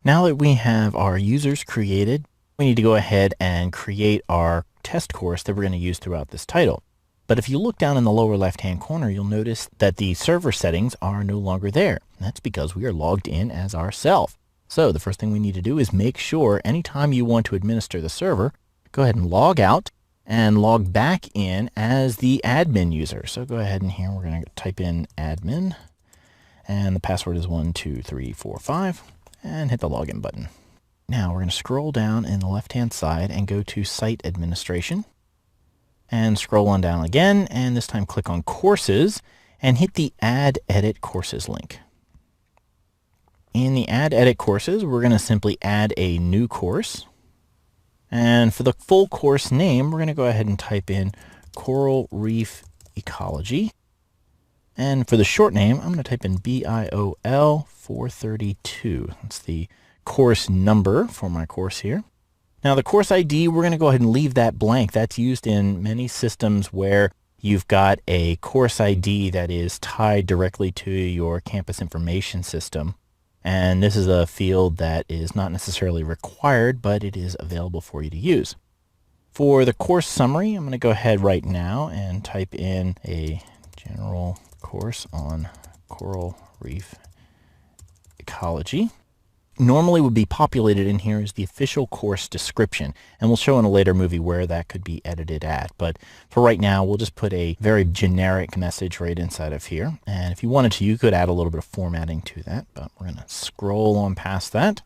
Now that we have our users created, we need to go ahead and create our test course that we're going to use throughout this title. But if you look down in the lower left-hand corner, you'll notice that the server settings are no longer there. That's because we are logged in as ourselves. So the first thing we need to do is make sure anytime you want to administer the server, go ahead and log out and log back in as the admin user. So go ahead and here we're going to type in admin, and the password is 12345, and hit the login button. Now we're going to scroll down in the left-hand side and go to Site Administration, and scroll on down again, and this time click on Courses and hit the Add Edit Courses link. In the Add Edit Courses, we're going to simply add a new course. And for the full course name, we're going to go ahead and type in Coral Reef Ecology. And for the short name, I'm going to type in BIOL 432. That's the course number for my course here. Now the course ID, we're going to go ahead and leave that blank. That's used in many systems where you've got a course ID that is tied directly to your campus information system. And this is a field that is not necessarily required, but it is available for you to use. For the course summary, I'm going to go ahead right now and type in a general course on coral reef ecology. Normally would be populated in here is the official course description, and we'll show in a later movie where that could be edited at. But for right now, we'll just put a very generic message right inside of here. And if you wanted to, you could add a little bit of formatting to that, but we're going to scroll on past that.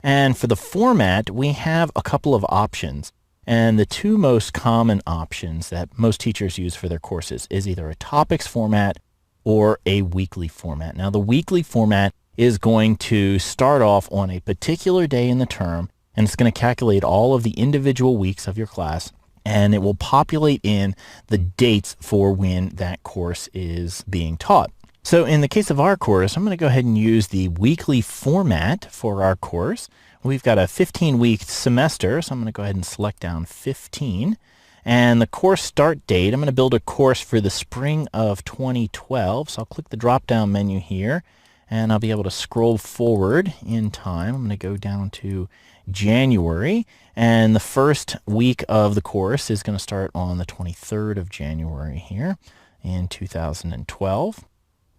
And for the format, we have a couple of options. And the two most common options that most teachers use for their courses is either a topics format or a weekly format. Now, the weekly format is going to start off on a particular day in the term, and it's going to calculate all of the individual weeks of your class, and it will populate in the dates for when that course is being taught. So in the case of our course, I'm going to go ahead and use the weekly format for our course. We've got a 15-week semester, so I'm going to go ahead and select down 15. And the course start date, I'm going to build a course for the spring of 2012. So I'll click the drop-down menu here, and I'll be able to scroll forward in time. I'm going to go down to January, and the first week of the course is going to start on the 23rd of January here in 2012.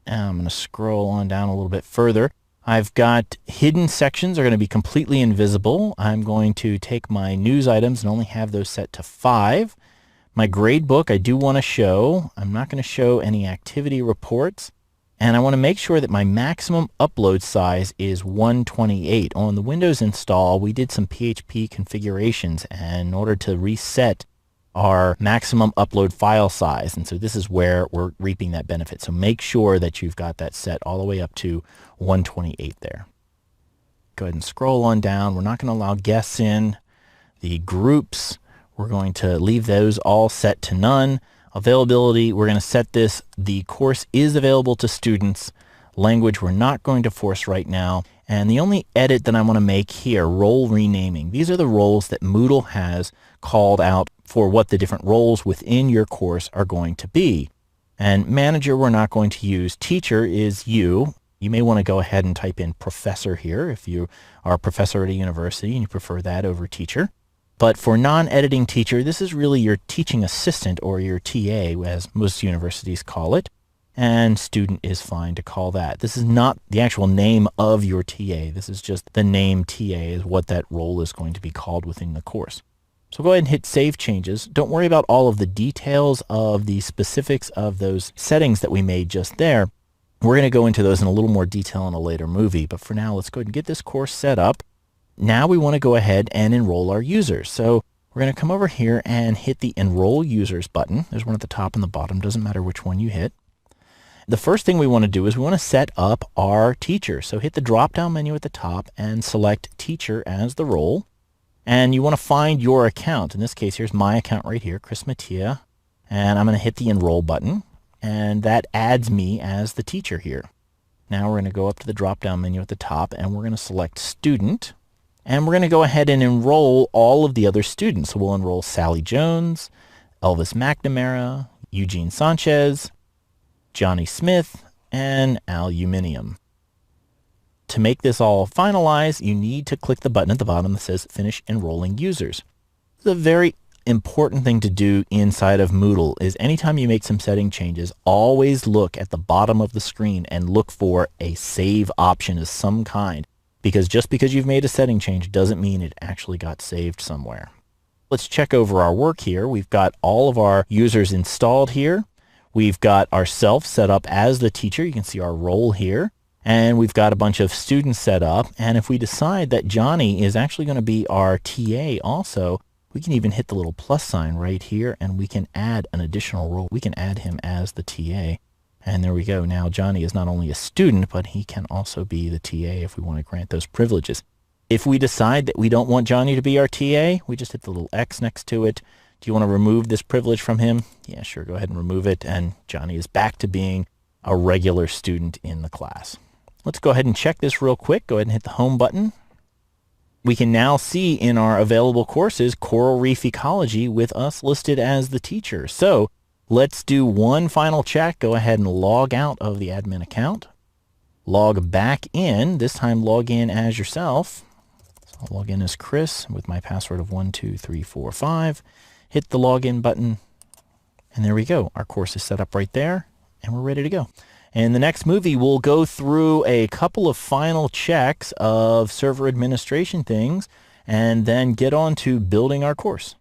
And I'm going to scroll on down a little bit further. I've got hidden sections are going to be completely invisible. I'm going to take my news items and only have those set to 5. My grade book I do want to show. I'm not going to show any activity reports. And I want to make sure that my maximum upload size is 128. On the Windows install, we did some PHP configurations in order to reset our maximum upload file size. And so this is where we're reaping that benefit. So make sure that you've got that set all the way up to 128 there. Go ahead and scroll on down. We're not going to allow guests in. The groups, we're going to leave those all set to none. Availability, we're going to set this. The course is available to students. Language, we're not going to force right now. And the only edit that I want to make here, role renaming. These are the roles that Moodle has called out for what the different roles within your course are going to be. And manager, we're not going to use. Teacher is you. You may want to go ahead and type in professor here if you are a professor at a university and you prefer that over teacher. But for non-editing teacher, this is really your teaching assistant or your TA, as most universities call it. And student is fine to call that. This is not the actual name of your TA. This is just the name TA is what that role is going to be called within the course. So go ahead and hit Save Changes. Don't worry about all of the details of the specifics of those settings that we made just there. We're going to go into those in a little more detail in a later movie. But for now, let's go ahead and get this course set up. Now we want to go ahead and enroll our users. So we're going to come over here and hit the Enroll Users button. There's one at the top and the bottom. Doesn't matter which one you hit. The first thing we want to do is we want to set up our teacher. So hit the drop-down menu at the top and select Teacher as the role. And you want to find your account. In this case, here's my account right here, Chris Mattia. And I'm going to hit the Enroll button. And that adds me as the teacher here. Now we're going to go up to the drop-down menu at the top and we're going to select Student. And we're going to go ahead and enroll all of the other students. So we'll enroll Sally Jones, Elvis McNamara, Eugene Sanchez, Johnny Smith, and aluminium. To make this all finalize, you need to click the button at the bottom that says Finish Enrolling Users. The very important thing to do inside of Moodle is anytime you make some setting changes, always look at the bottom of the screen and look for a save option of some kind, because just because you've made a setting change doesn't mean it actually got saved somewhere. Let's check over our work here. We've got all of our users installed here. We've got ourselves set up as the teacher. You can see our role here. And we've got a bunch of students set up. And if we decide that Johnny is actually going to be our TA also, we can even hit the little plus sign right here and we can add an additional role. We can add him as the TA. And there we go. Now Johnny is not only a student, but he can also be the TA if we want to grant those privileges. If we decide that we don't want Johnny to be our TA, we just hit the little X next to it. Do you want to remove this privilege from him? Yeah, sure. Go ahead and remove it. And Johnny is back to being a regular student in the class. Let's go ahead and check this real quick. Go ahead and hit the home button. We can now see in our available courses Coral Reef Ecology with us listed as the teacher. So let's do one final check. Go ahead and log out of the admin account. Log back in. This time log in as yourself. So I'll log in as Chris with my password of 12345. Hit the login button. And there we go. Our course is set up right there and we're ready to go. In the next movie, we'll go through a couple of final checks of server administration things and then get on to building our course.